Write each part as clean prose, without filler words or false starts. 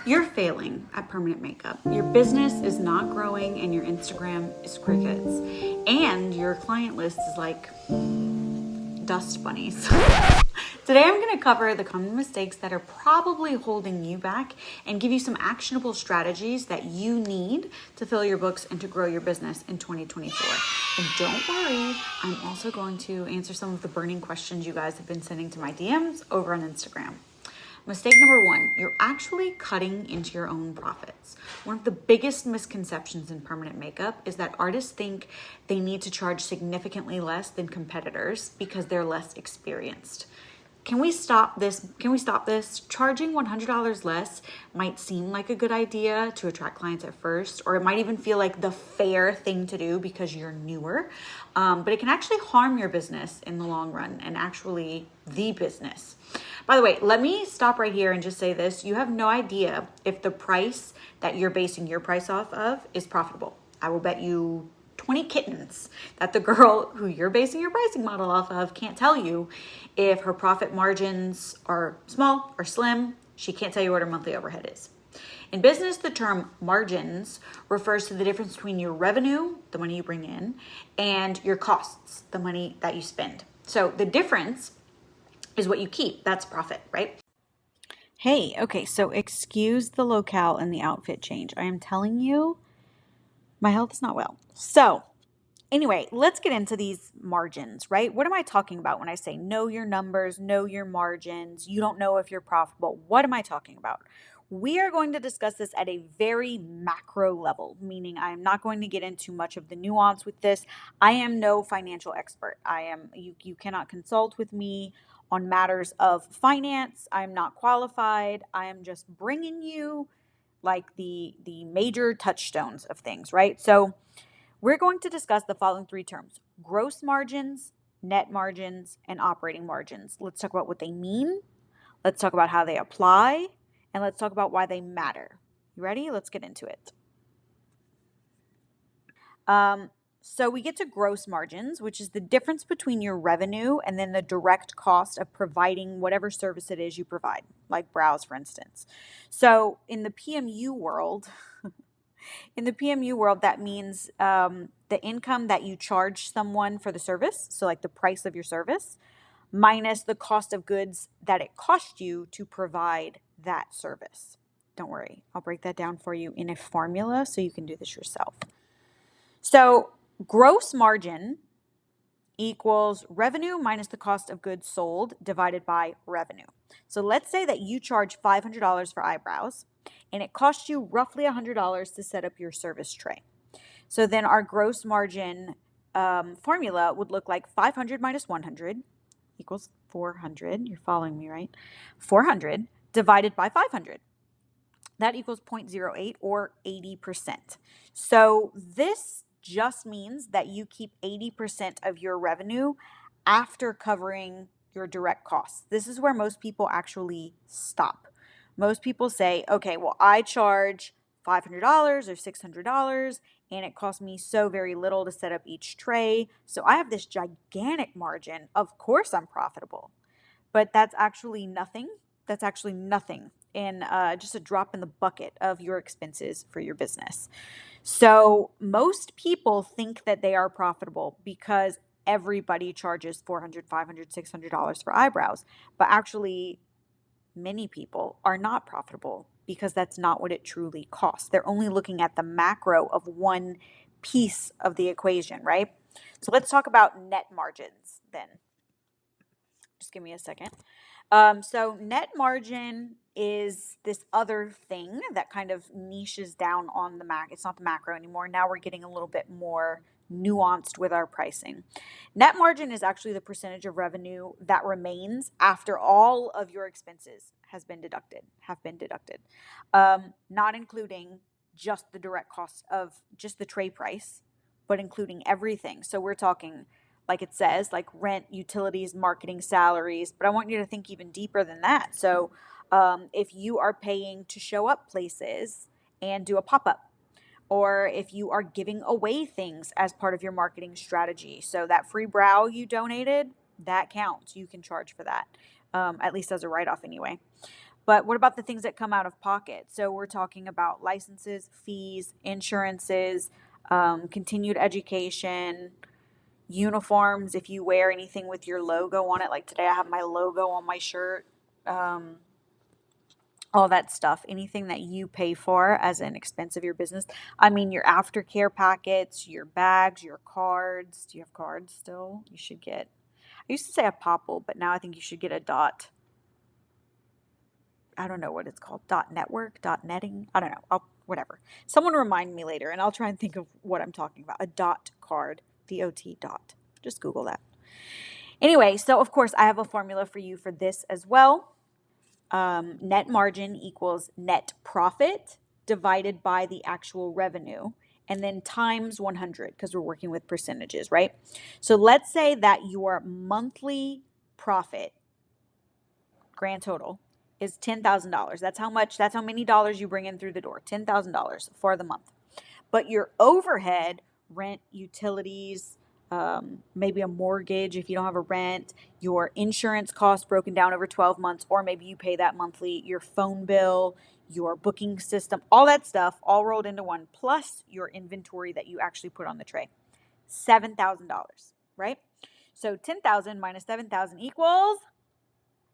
You're failing at permanent makeup. Your business is not growing and your Instagram is crickets. And your client list is like dust bunnies. Today I'm going to cover the common mistakes that are probably holding you back and give you some actionable strategies that you need to fill your books and to grow your business in 2024. And don't worry, I'm also going to answer some of the burning questions you guys have been sending to my DMs over on Instagram. Mistake number one, you're actually cutting into your own profits. One of the biggest misconceptions in permanent makeup is that artists think they need to charge significantly less than competitors because they're less experienced. Can we stop this? Charging $100 less might seem like a good idea to attract clients at first, or it might even feel like the fair thing to do because you're newer. But it can actually harm your business in the long run and actually the business. By the way, let me stop right here and just say this. You have no idea if the price that you're basing your price off of is profitable. I will bet you 20 kittens that the girl who you're basing your pricing model off of can't tell you if her profit margins are small or slim. She can't tell you what her monthly overhead is. In business, the term margins refers to the difference between your revenue, the money you bring in, and your costs, the money that you spend. So the difference is what you keep. That's profit, right? Hey, okay, so excuse the locale and the outfit change. I am telling you, my health is not well. So anyway, let's get into these margins, right? What am I talking about when I say know your numbers, know your margins, you don't know if you're profitable? What am I talking about? We are going to discuss this at a very macro level, meaning I am not going to get into much of the nuance with this. I am no financial expert. You cannot consult with me on matters of finance. I'm not qualified. I am just bringing you like the major touchstones of things, right? So we're going to discuss the following three terms: gross margins, net margins, and operating margins. Let's talk about what they mean. Let's talk about how they apply, and let's talk about why they matter. You ready? Let's get into it. So we get to gross margins, which is the difference between your revenue and then the direct cost of providing whatever service it is you provide, like brows, for instance. So in the PMU world, that means the income that you charge someone for the service, so like the price of your service, minus the cost of goods that it cost you to provide that service. Don't worry, I'll break that down for you in a formula so you can do this yourself. So gross margin equals revenue minus the cost of goods sold divided by revenue. So let's say that you charge $500 for eyebrows and it costs you roughly $100 to set up your service tray. So then our gross margin formula would look like 500 minus 100 equals 400. You're following me, right? 400 divided by 500. That equals 0.08 or 80%. So this just means that you keep 80% of your revenue after covering your direct costs. This is where most people actually stop. Most people say, okay, well, I charge $500 or $600 and it costs me so very little to set up each tray. So I have this gigantic margin. Of course I'm profitable. But that's actually nothing. That's actually nothing in just a drop in the bucket of your expenses for your business. So most people think that they are profitable because everybody charges $400, $500, $600 for eyebrows. But actually, many people are not profitable because that's not what it truly costs. They're only looking at the macro of one piece of the equation, right? So let's talk about net margins then. Just give me a second. So net margin is this other thing that kind of niches down on the it's not the macro anymore. Now we're getting a little bit more nuanced with our pricing. Net margin is actually the percentage of revenue that remains after all of your expenses have been deducted, not including just the direct cost of just the tray price, but including everything. So we're talking, like it says, like rent, utilities, marketing, salaries. But I want you to think even deeper than that. So if you are paying to show up places and do a pop-up, or if you are giving away things as part of your marketing strategy. So that free brow you donated, that counts. You can charge for that, at least as a write-off anyway. But what about the things that come out of pocket? So we're talking about licenses, fees, insurances, continued education, uniforms. If you wear anything with your logo on it, like today I have my logo on my shirt, all that stuff, anything that you pay for as an expense of your business. I mean, your aftercare packets, your bags, your cards. Do you have cards still? You should get, I used to say a popple, but now I think you should get a dot. I don't know what it's called. Dot network, dot netting. I don't know. Whatever. Someone remind me later and I'll try and think of what I'm talking about. A dot card, DOT dot. Just Google that. Anyway, so of course I have a formula for you for this as well. Net margin equals net profit divided by the actual revenue, and then times 100 because we're working with percentages, right? So let's say that your monthly profit, grand total, is $10,000. That's how many dollars you bring in through the door, $10,000 for the month. But your overhead, rent, utilities, maybe a mortgage if you don't have a rent, your insurance cost broken down over 12 months, or maybe you pay that monthly, your phone bill, your booking system, all that stuff, all rolled into one, plus your inventory that you actually put on the tray. $7,000, right? So 10,000 minus 7,000 equals,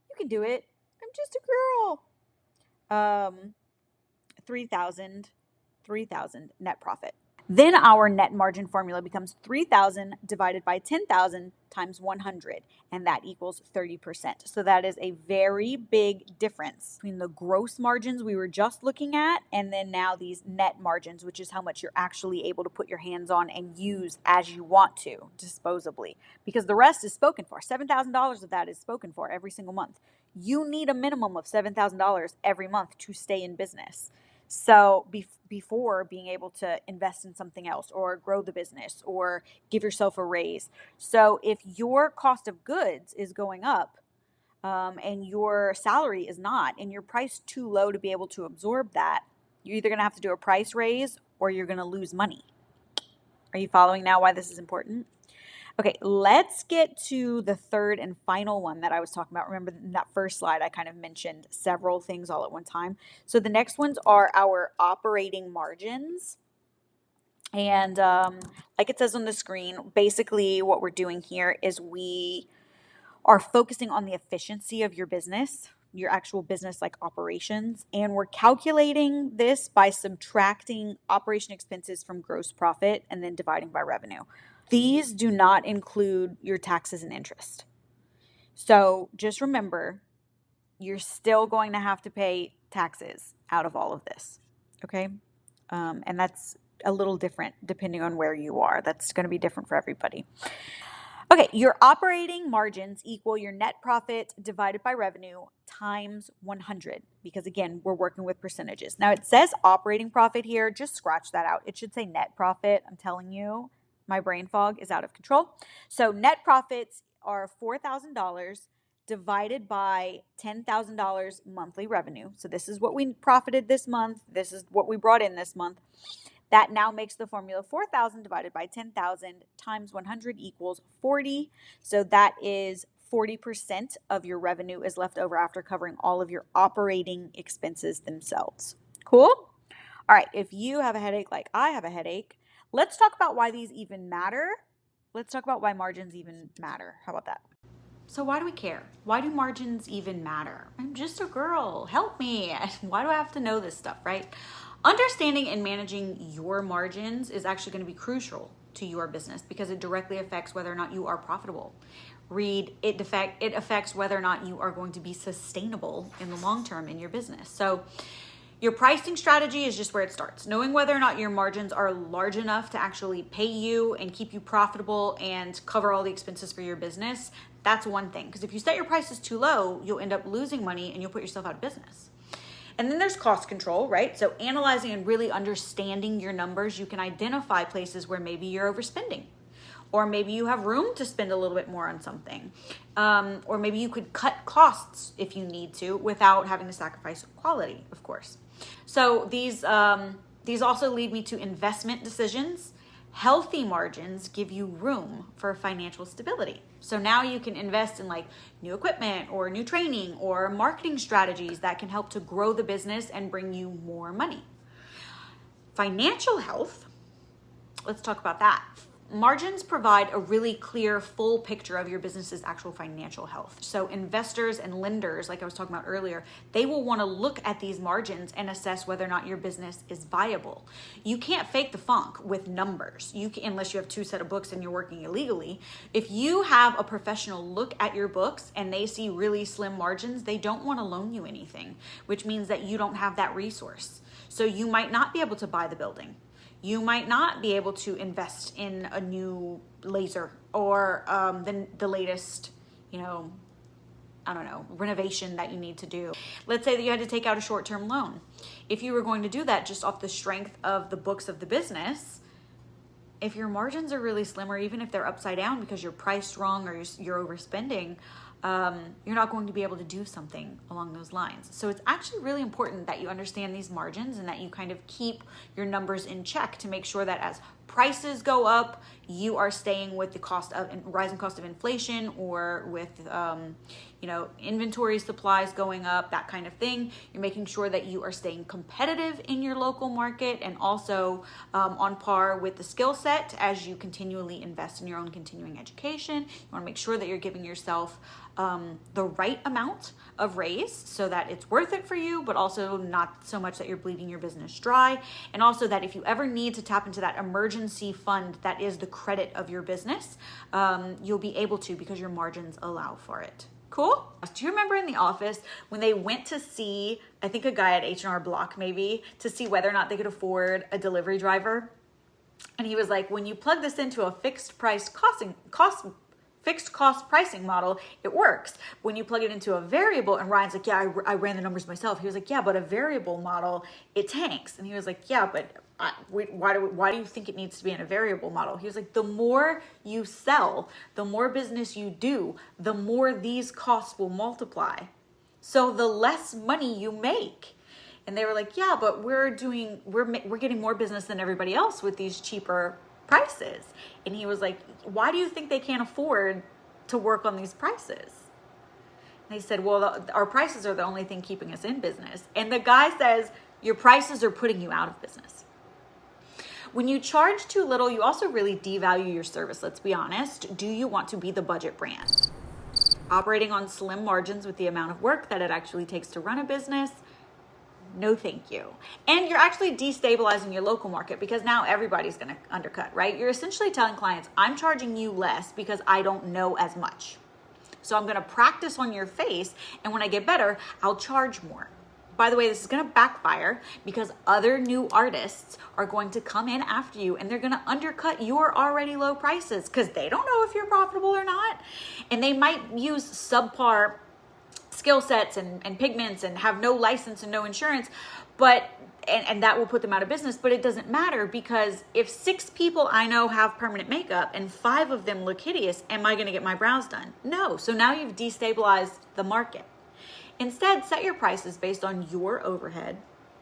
you can do it. I'm just a girl. 3,000 net profit. Then our net margin formula becomes 3,000 divided by 10,000 times 100, and that equals 30%. So that is a very big difference between the gross margins we were just looking at and then now these net margins, which is how much you're actually able to put your hands on and use as you want to, disposably, because the rest is spoken for. $7,000 of that is spoken for every single month. You need a minimum of $7,000 every month to stay in business. So before being able to invest in something else or grow the business or give yourself a raise. So if your cost of goods is going up and your salary is not, and your price too low to be able to absorb that, you're either going to have to do a price raise or you're going to lose money. Are you following now why this is important? Okay, let's get to the third and final one that I was talking about. Remember in that first slide, I kind of mentioned several things all at one time. So the next ones are our operating margins. And like it says on the screen, basically what we're doing here is we are focusing on the efficiency of your business, your actual business like operations, and we're calculating this by subtracting operation expenses from gross profit and then dividing by revenue. These do not include your taxes and interest. So just remember, you're still going to have to pay taxes out of all of this, okay? And that's a little different depending on where you are. That's going to be different for everybody. Okay, your operating margins equal your net profit divided by revenue times 100, because again, we're working with percentages. Now it says operating profit here, just scratch that out. It should say net profit, I'm telling you. My brain fog is out of control. So net profits are $4,000 divided by $10,000 monthly revenue. So this is what we profited this month. This is what we brought in this month. That now makes the formula 4,000 divided by 10,000 times 100 equals 40. So that is 40% of your revenue is left over after covering all of your operating expenses themselves. Cool? All right, if you have a headache like I have a headache, let's talk about why these even matter. Let's talk about why margins even matter. How about that? So why do we care? Why do margins even matter? I'm just a girl. Help me. Why do I have to know this stuff, right? Understanding and managing your margins is actually going to be crucial to your business because it directly affects whether or not you are profitable. It affects whether or not you are going to be sustainable in the long term in your business. So your pricing strategy is just where it starts. Knowing whether or not your margins are large enough to actually pay you and keep you profitable and cover all the expenses for your business, that's one thing. Because if you set your prices too low, you'll end up losing money and you'll put yourself out of business. And then there's cost control, right? So analyzing and really understanding your numbers, you can identify places where maybe you're overspending. Or maybe you have room to spend a little bit more on something. Or maybe you could cut costs if you need to without having to sacrifice quality, of course. So these also lead me to investment decisions, Healthy margins give you room for financial stability. So now you can invest in like new equipment or new training or marketing strategies that can help to grow the business and bring you more money. Financial health, let's talk about that. Margins provide a really clear, full picture of your business's actual financial health. So investors and lenders, like I was talking about earlier, they will want to look at these margins and assess whether or not your business is viable. You can't fake the funk with numbers, unless you have two set of books and you're working illegally. If you have a professional look at your books and they see really slim margins, they don't want to loan you anything, which means that you don't have that resource. So you might not be able to buy the building. You might not be able to invest in a new laser or the latest, renovation that you need to do. Let's say that you had to take out a short-term loan. If you were going to do that just off the strength of the books of the business, if your margins are really slim, or even if they're upside down because you're priced wrong or you're overspending, you're not going to be able to do something along those lines. So it's actually really important that you understand these margins and that you kind of keep your numbers in check to make sure that as prices go up, you are staying with the rising cost of inflation, or with inventory supplies going up, that kind of thing. You're making sure that you are staying competitive in your local market and also on par with the skill set as you continually invest in your own continuing education. You want to make sure that you're giving yourself the right amount of raise so that it's worth it for you, but also not so much that you're bleeding your business dry. And also that if you ever need to tap into that emergency fund that is the credit of your business, you'll be able to because your margins allow for it. Cool? Do you remember in The Office when they went to see, I think a guy at H&R Block maybe, to see whether or not they could afford a delivery driver? And he was like, when you plug this into a fixed cost pricing model, it works. When you plug it into a variable, and Ryan's like, yeah, I ran the numbers myself. He was like, yeah, but a variable model, it tanks. And he was like, yeah, but why do you think it needs to be in a variable model? He was like, the more you sell, the more business you do, the more these costs will multiply. So the less money you make. And they were like, yeah, but we're getting more business than everybody else with these cheaper prices. And he was like, why do you think they can't afford to work on these prices? And they said, well, our prices are the only thing keeping us in business. And the guy says, your prices are putting you out of business. When you charge too little, you also really devalue your service. Let's be honest. Do you want to be the budget brand? Operating on slim margins with the amount of work that it actually takes to run a business? No, thank you. And you're actually destabilizing your local market because now everybody's going to undercut, right? You're essentially telling clients, I'm charging you less because I don't know as much. So I'm going to practice on your face, and when I get better, I'll charge more. By the way, this is going to backfire because other new artists are going to come in after you and they're going to undercut your already low prices because they don't know if you're profitable or not. And they might use subpar skill sets and pigments and have no license and no insurance, and that will put them out of business. But it doesn't matter, because if 6 people I know have permanent makeup and 5 of them look hideous, am I going to get my brows done? No. So now you've destabilized the market. Instead, set your prices based on your overhead,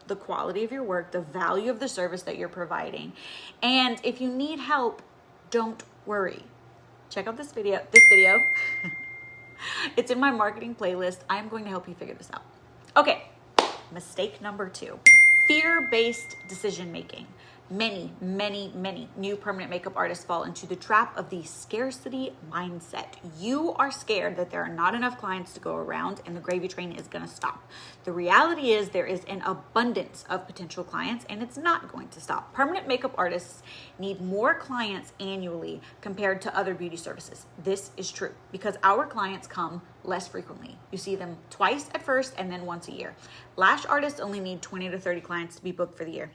the quality of your work, the value of the service that you're providing. And if you need help, don't worry. Check out this video. It's in my marketing playlist. I'm going to help you figure this out. Okay, mistake number 2, fear-based decision-making. Many new permanent makeup artists fall into the trap of the scarcity mindset. You are scared that there are not enough clients to go around and the gravy train is going to stop. The reality is there is an abundance of potential clients and it's not going to stop. Permanent makeup artists need more clients annually compared to other beauty services. This is true because our clients come less frequently. You see them twice at first and then once a year. Lash artists only need 20 to 30 clients to be booked for the year.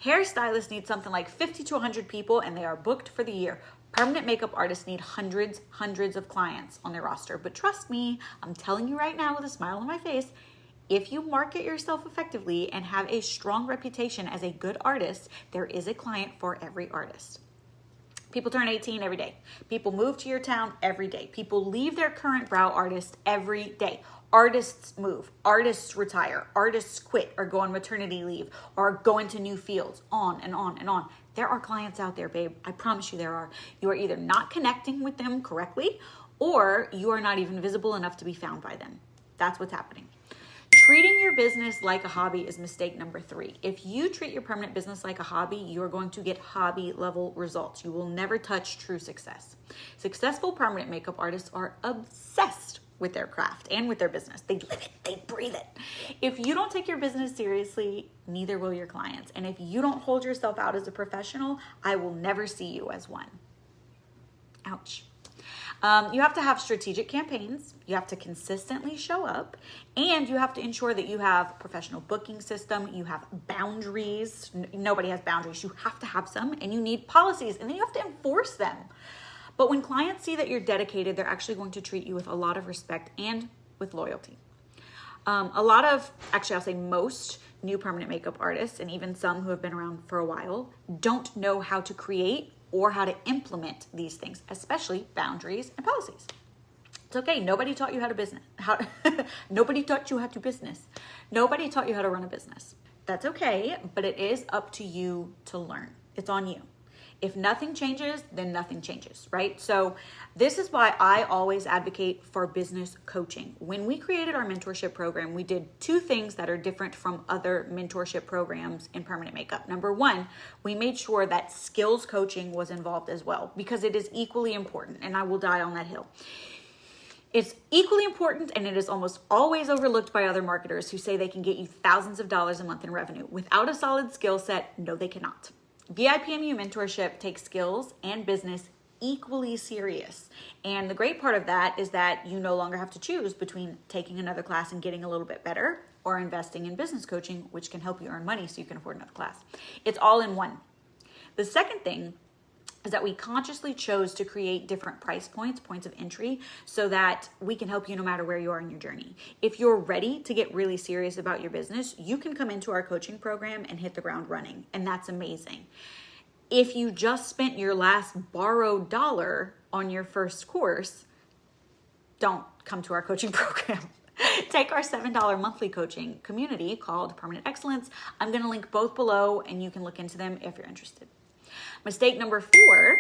Hairstylists need something like 50 to 100 people and they are booked for the year. Permanent makeup artists need hundreds of clients on their roster. But trust me, I'm telling you right now with a smile on my face, if you market yourself effectively and have a strong reputation as a good artist, there is a client for every artist. People turn 18 every day. People move to your town every day. People leave their current brow artist every day. Artists move, artists retire, artists quit or go on maternity leave or go into new fields, on and on and on. There are clients out there, babe. I promise you there are. You are either not connecting with them correctly or you are not even visible enough to be found by them. That's what's happening. Treating your business like a hobby is mistake number 3. If you treat your permanent business like a hobby, you are going to get hobby level results. You will never touch true success. Successful permanent makeup artists are obsessed with their craft and with their business. They live it, they breathe it. If you don't take your business seriously, neither will your clients. And if you don't hold yourself out as a professional, I will never see you as one. Ouch. You have to have strategic campaigns, you have to consistently show up, and you have to ensure that you have professional booking system, you have boundaries. Nobody has boundaries. You have to have some, and you need policies, and then you have to enforce them. But when clients see that you're dedicated, they're actually going to treat you with a lot of respect and with loyalty. I'll say most new permanent makeup artists, and even some who have been around for a while, don't know how to create or how to implement these things, especially boundaries and policies. It's okay. Nobody taught you how to business. Nobody taught you how to business. Nobody taught you how to run a business. That's okay, but it is up to you to learn. It's on you. If nothing changes, then nothing changes, right? So this is why I always advocate for business coaching. When we created our mentorship program, we did 2 things that are different from other mentorship programs in permanent makeup. Number 1, we made sure that skills coaching was involved as well, because it is equally important, and I will die on that hill. It's equally important, and it is almost always overlooked by other marketers who say they can get you thousands of dollars a month in revenue. Without a solid skill set, no, they cannot. PMU mentorship takes skills and business equally serious. And the great part of that is that you no longer have to choose between taking another class and getting a little bit better or investing in business coaching, which can help you earn money so you can afford another class. It's all in one. The second thing is that we consciously chose to create different price points of entry, so that we can help you no matter where you are in your journey. If you're ready to get really serious about your business, you can come into our coaching program and hit the ground running, and that's amazing. If you just spent your last borrowed dollar on your first course, don't come to our coaching program. Take our $7 monthly coaching community called Permanent Excellence. I'm going to link both below, and you can look into them if you're interested. Mistake number 4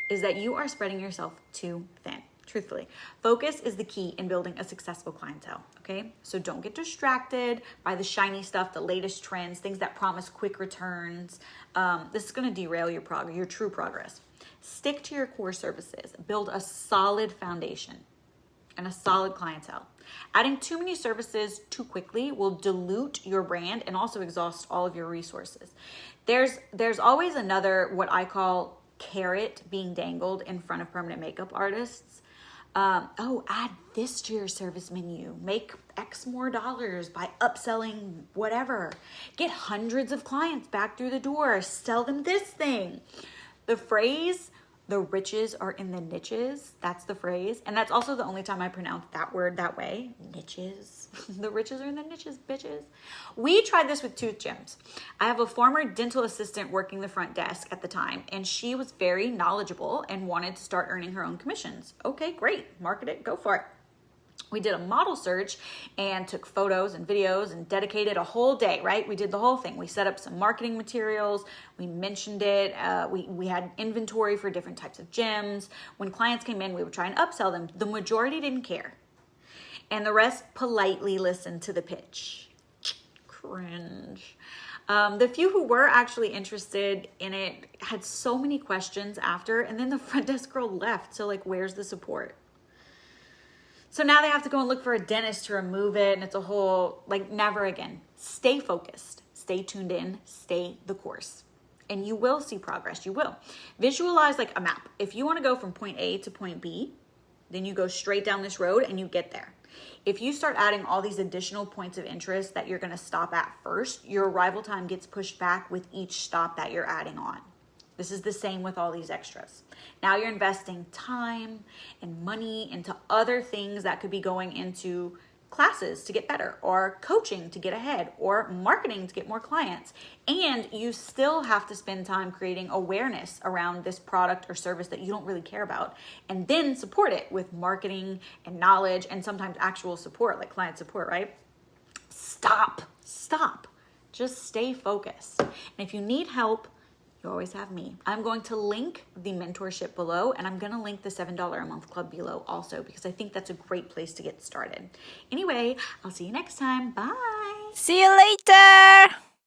is that you are spreading yourself too thin. Truthfully, focus is the key in building a successful clientele, okay? So don't get distracted by the shiny stuff, the latest trends, things that promise quick returns. This is going to derail your true progress. Stick to your core services. Build a solid foundation and a solid clientele. Adding too many services too quickly will dilute your brand and also exhaust all of your resources. There's always another, what I call, carrot being dangled in front of permanent makeup artists. Add this to your service menu. Make X more dollars by upselling whatever. Get hundreds of clients back through the door. Sell them this thing. The phrase, the riches are in the niches. That's the phrase. And that's also the only time I pronounce that word that way. Niches. The riches are in the niches, bitches. We tried this with tooth gems. I have a former dental assistant working the front desk at the time, and she was very knowledgeable and wanted to start earning her own commissions. Okay, great. Market it. Go for it. We did a model search and took photos and videos and dedicated a whole day, right? We did the whole thing. We set up some marketing materials. We mentioned it. We had inventory for different types of gems. When clients came in, we would try and upsell them. The majority didn't care. And the rest politely listened to the pitch. Cringe. The few who were actually interested in it had so many questions after, and then the front desk girl left. So where's the support? So now they have to go and look for a dentist to remove it, and it's a whole, never again. Stay focused, stay tuned in, stay the course, and you will see progress. You will. Visualize a map. If you want to go from point A to point B, then you go straight down this road and you get there. If you start adding all these additional points of interest that you're going to stop at first, your arrival time gets pushed back with each stop that you're adding on. This is the same with all these extras. Now you're investing time and money into other things that could be going into classes to get better, or coaching to get ahead, or marketing to get more clients. And you still have to spend time creating awareness around this product or service that you don't really care about, and then support it with marketing and knowledge and sometimes actual support, like client support, right? Stop. Just stay focused. And if you need help, you always have me. I'm going to link the mentorship below, and I'm going to link the $7 a month club below also, because I think that's a great place to get started. Anyway, I'll see you next time. Bye. See you later.